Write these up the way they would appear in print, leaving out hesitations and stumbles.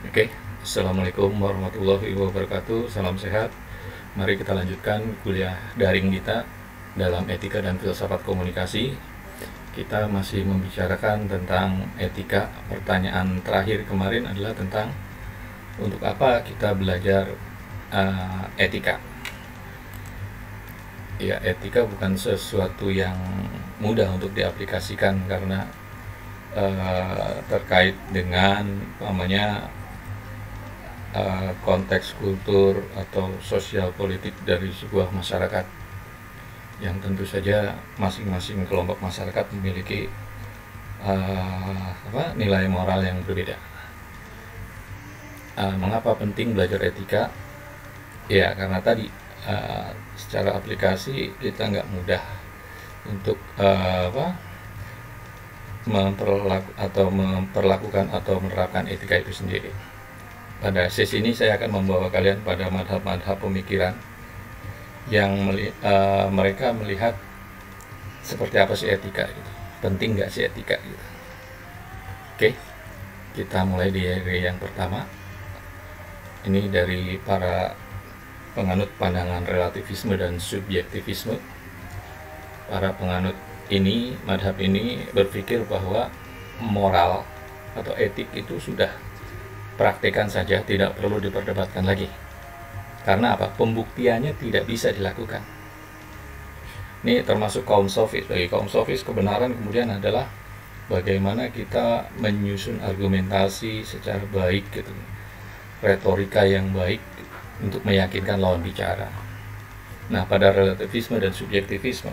Oke, Assalamualaikum warahmatullahi wabarakatuh. Salam sehat. Mari kita lanjutkan kuliah daring kita dalam etika dan filsafat komunikasi. Kita masih membicarakan tentang etika. Pertanyaan terakhir kemarin adalah tentang untuk apa kita belajar etika. Ya, etika bukan sesuatu yang mudah untuk diaplikasikan karena terkait dengan konteks kultur atau sosial politik dari sebuah masyarakat yang tentu saja masing-masing kelompok masyarakat memiliki nilai moral yang berbeda. Mengapa penting belajar etika? Ya karena tadi secara aplikasi kita nggak mudah untuk memperlakukan atau menerapkan etika itu sendiri. Pada sesi ini saya akan membawa kalian pada madhab-madhab pemikiran yang mereka melihat seperti apa sih etika gitu. Penting nggak sih etika gitu. Oke, kita mulai dari yang pertama. Ini dari para penganut pandangan relativisme dan subjektivisme. Para penganut ini, madhab ini berpikir bahwa moral atau etik itu sudah praktekan saja, tidak perlu diperdebatkan lagi. Karena apa? Pembuktiannya tidak bisa dilakukan. Ini termasuk kaum sofis. Bagi kaum sofis, kebenaran kemudian adalah bagaimana kita menyusun argumentasi secara baik gitu. Retorika yang baik untuk meyakinkan lawan bicara. Nah, pada relativisme dan subjektivisme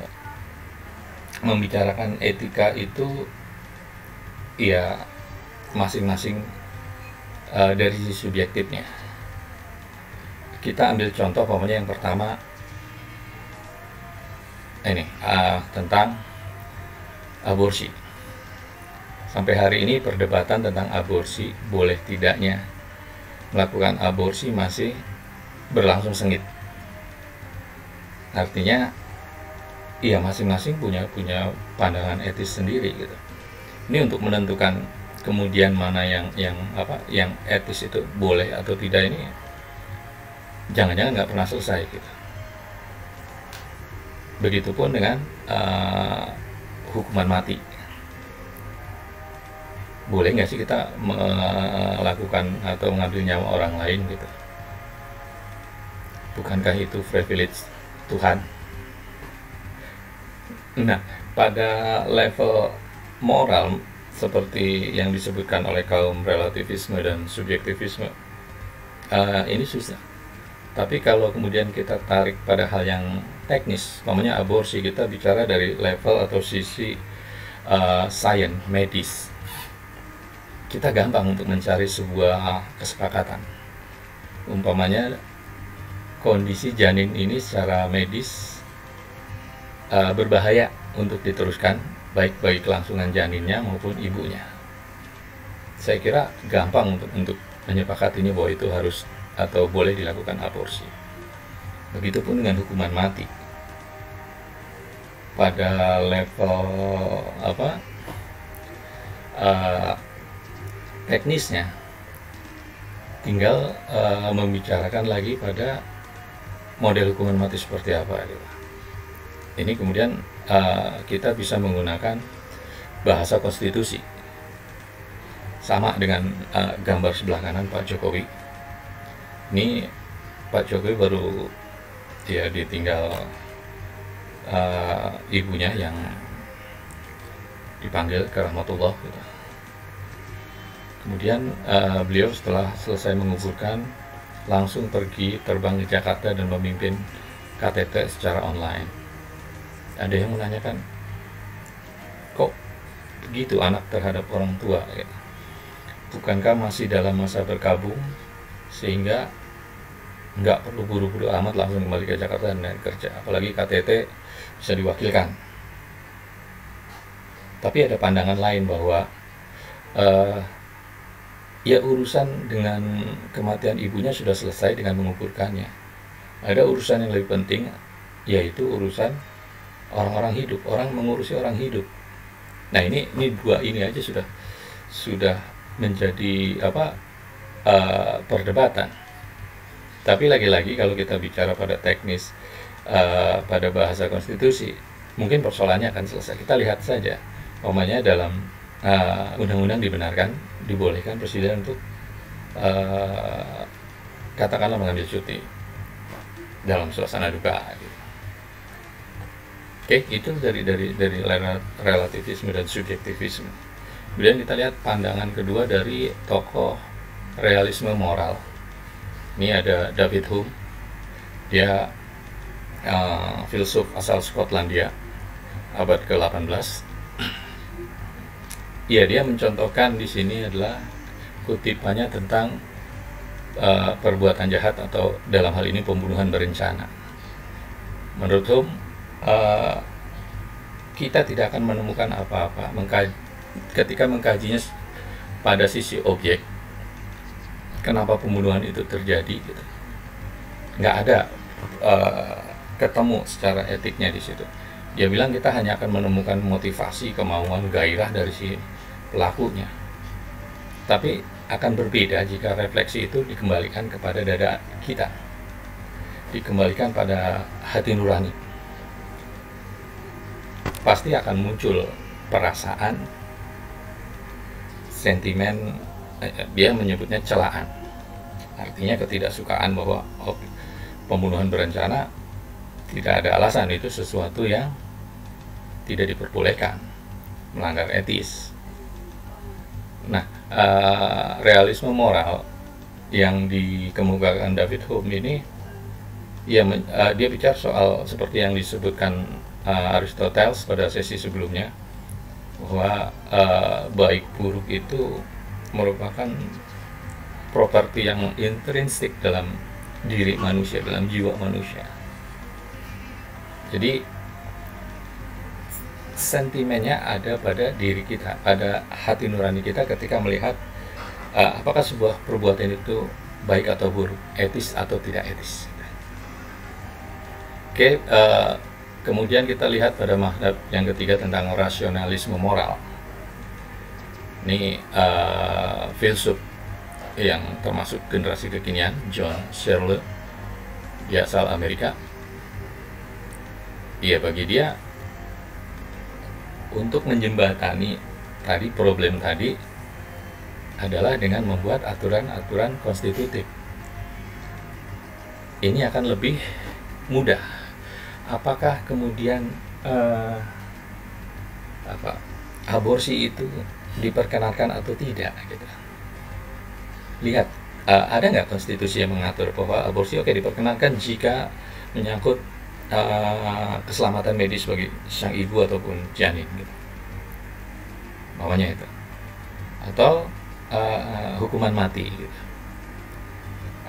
membicarakan etika itu ya masing-masing dari sisi subjektifnya. Kita ambil contoh yang pertama ini tentang aborsi. Sampai hari ini perdebatan tentang aborsi, boleh tidaknya melakukan aborsi masih berlangsung sengit. Artinya iya masing-masing punya pandangan etis sendiri gitu. Ini untuk menentukan kemudian mana yang etis itu boleh atau tidak, ini jangan-jangan nggak pernah selesai gitu. Begitupun dengan hukuman mati. Boleh nggak sih kita melakukan atau mengambil nyawa orang lain gitu? Bukankah itu privilege Tuhan? Nah, pada level moral seperti yang disebutkan oleh kaum relativisme dan subjektivisme, ini susah. Tapi kalau kemudian kita tarik pada hal yang teknis, namanya aborsi, kita bicara dari level atau sisi sains medis. Kita gampang untuk mencari sebuah kesepakatan. Umpamanya kondisi janin ini secara medis berbahaya untuk diteruskan, baik bagi kelangsungan janinnya maupun ibunya. Saya kira gampang untuk menyepakatinya bahwa itu harus atau boleh dilakukan aborsi. Begitupun dengan hukuman mati. Pada level teknisnya, tinggal membicarakan lagi pada model hukuman mati seperti apa gitu. Ini kemudian kita bisa menggunakan bahasa konstitusi, sama dengan gambar sebelah kanan Pak Jokowi. Ini Pak Jokowi baru ditinggal ibunya yang dipanggil ke rahmatullah gitu. Kemudian beliau setelah selesai menguburkan langsung pergi terbang ke Jakarta dan memimpin KTT secara online. Ada yang menanyakan, kok begitu anak terhadap orang tua ya? Bukankah masih dalam masa berkabung sehingga nggak perlu buru-buru amat langsung kembali ke Jakarta dan kerja, apalagi KTT bisa diwakilkan. Tapi ada pandangan lain bahwa ya urusan dengan kematian ibunya sudah selesai dengan menguburkannya. Ada urusan yang lebih penting, yaitu urusan orang-orang hidup, orang mengurusi orang hidup. Nah ini dua ini aja sudah menjadi perdebatan. Tapi lagi-lagi kalau kita bicara pada teknis, pada bahasa konstitusi, mungkin persoalannya akan selesai. Kita lihat saja, umpamanya dalam undang-undang dibolehkan presiden untuk katakanlah mengambil cuti dalam suasana duka. Gitu. Oke, itu dari relativisme dan subjektivisme. Kemudian kita lihat pandangan kedua dari tokoh realisme moral. Ini ada David Hume, dia filsuf asal Skotlandia, abad ke-18. Ya, dia mencontohkan di sini adalah kutipannya tentang perbuatan jahat atau dalam hal ini pembunuhan berencana. Menurut Hume, kita tidak akan menemukan apa-apa ketika mengkajinya pada sisi objek. Kenapa pembunuhan itu terjadi? Gitu. Nggak ada ketemu secara etiknya di situ. Dia bilang kita hanya akan menemukan motivasi, kemauan, gairah dari si pelakunya. Tapi akan berbeda jika refleksi itu dikembalikan kepada dada kita, dikembalikan pada hati nurani. Pasti akan muncul perasaan, sentimen, dia menyebutnya celaan. Artinya ketidaksukaan bahwa pembunuhan berencana tidak ada alasan, itu sesuatu yang tidak diperbolehkan, melanggar etis. Nah, realisme moral yang dikemukakan David Hume ini, dia bicara soal seperti yang disebutkan Aristoteles pada sesi sebelumnya, bahwa baik buruk itu merupakan properti yang intrinsik dalam diri manusia, dalam jiwa manusia. Jadi sentimennya ada pada diri kita, pada hati nurani kita ketika melihat apakah sebuah perbuatan itu baik atau buruk, etis atau tidak etis. Oke, kemudian kita lihat pada madhab yang ketiga tentang rasionalisme moral. Ini filsuf yang termasuk generasi kekinian, John Searle, dia asal Amerika. Bagi dia, untuk menjembatani tadi problem tadi adalah dengan membuat aturan-aturan konstitutif. Ini akan lebih mudah. Apakah kemudian aborsi itu diperkenankan atau tidak? Gitu. Lihat, ada nggak konstitusi yang mengatur bahwa aborsi diperkenankan jika menyangkut keselamatan medis bagi sang ibu ataupun janin, gitu. Namanya itu, atau hukuman mati, gitu.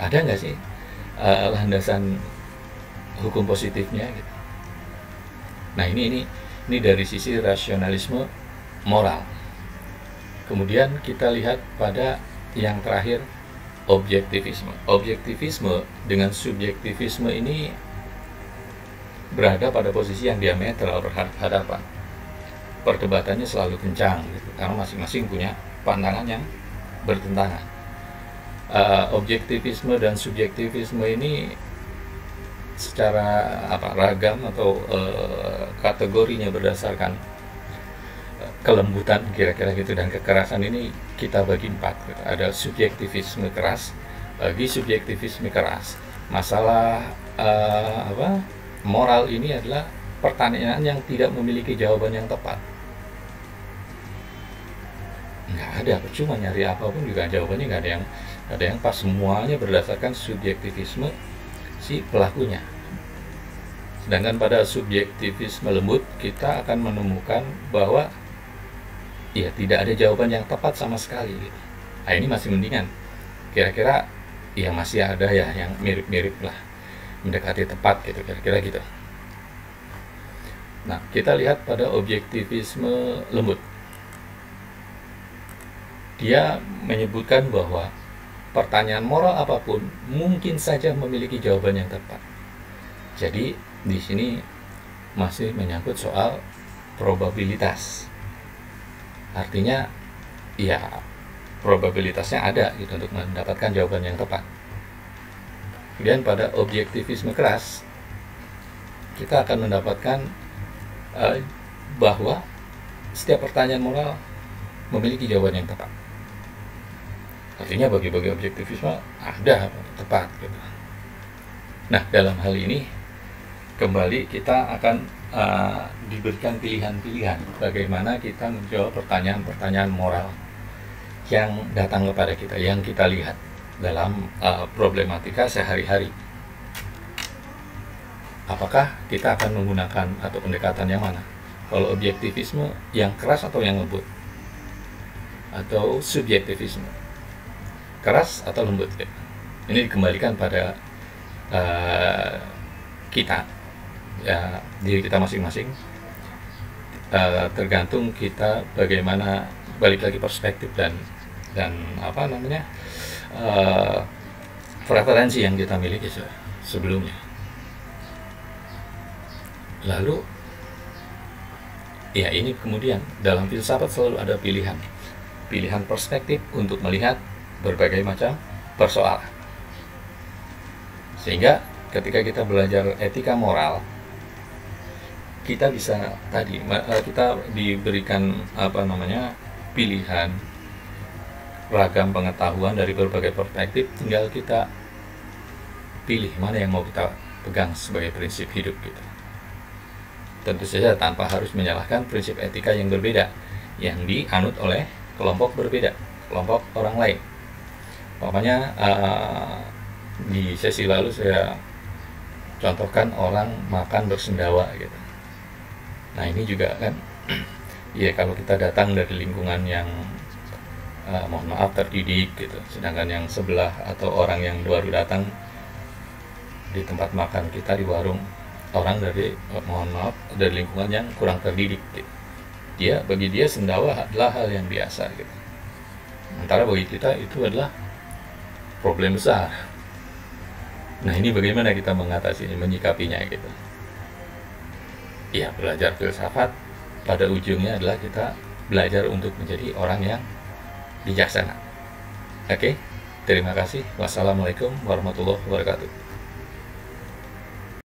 Ada nggak sih landasan hukum positifnya, gitu. Nah, ini dari sisi rasionalisme moral. Kemudian kita lihat pada yang terakhir, objektivisme. Objektivisme dengan subjektivisme ini berada pada posisi yang diametral berhadapan. Perdebatannya selalu kencang, gitu, karena masing-masing punya pandangan yang bertentangan. Objektivisme dan subjektivisme ini secara ragam atau kategorinya berdasarkan kelembutan kira-kira gitu dan kekerasan ini kita bagi 4. Gitu. Ada subjektivisme keras. Bagi subjektivisme keras, masalah moral ini adalah pertanyaan yang tidak memiliki jawaban yang tepat. Nggak ada, percuma nyari apapun juga jawabannya nggak ada yang pas. Semuanya berdasarkan subjektivisme si pelakunya. Sedangkan pada subjektivisme lembut kita akan menemukan bahwa tidak ada jawaban yang tepat sama sekali, gitu. Nah, ini masih mendingan. Kira-kira masih ada yang mirip-mirip lah, mendekati tepat, gitu, kira-kira gitu. Nah, kita lihat pada objektivisme lembut. Dia menyebutkan bahwa pertanyaan moral apapun mungkin saja memiliki jawaban yang tepat. Jadi di sini masih menyangkut soal probabilitas. Artinya probabilitasnya ada gitu untuk mendapatkan jawaban yang tepat. Kemudian pada objektivisme keras, kita akan mendapatkan bahwa setiap pertanyaan moral memiliki jawaban yang tepat. Artinya bagi-bagi objektivisme ada tepat gitu. Nah, dalam hal ini kembali kita akan diberikan pilihan-pilihan bagaimana kita menjawab pertanyaan-pertanyaan moral yang datang kepada kita, yang kita lihat dalam problematika sehari-hari. Apakah kita akan menggunakan atau pendekatan yang mana? Kalau objektivisme yang keras atau yang lembut? Atau subjektivisme? Keras atau lembut? Ini dikembalikan pada kita, ya, diri kita masing-masing. Tergantung kita bagaimana, balik lagi perspektif dan preferensi yang kita miliki sebelumnya. Lalu ya, ini kemudian dalam filsafat selalu ada pilihan perspektif untuk melihat berbagai macam persoalan. Sehingga ketika kita belajar etika moral, kita bisa kita diberikan pilihan ragam pengetahuan dari berbagai perspektif, tinggal kita pilih mana yang mau kita pegang sebagai prinsip hidup gitu. Tentu saja tanpa harus menyalahkan prinsip etika yang berbeda yang dianut oleh kelompok berbeda, kelompok orang lain. Pokoknya di sesi lalu saya contohkan orang makan bersendawa gitu. Nah, ini juga kan ya, kalau kita datang dari lingkungan yang mohon maaf terdidik gitu, sedangkan yang sebelah atau orang yang baru datang di tempat makan kita di warung, orang dari mohon maaf dari lingkungan yang kurang terdidik gitu. Bagi dia sendawa adalah hal yang biasa gitu. Sementara bagi kita itu adalah problem besar. Nah, ini bagaimana kita mengatasinya, menyikapinya gitu. Ya, belajar filsafat pada ujungnya adalah kita belajar untuk menjadi orang yang bijaksana. Oke, terima kasih. Wassalamualaikum warahmatullahi wabarakatuh.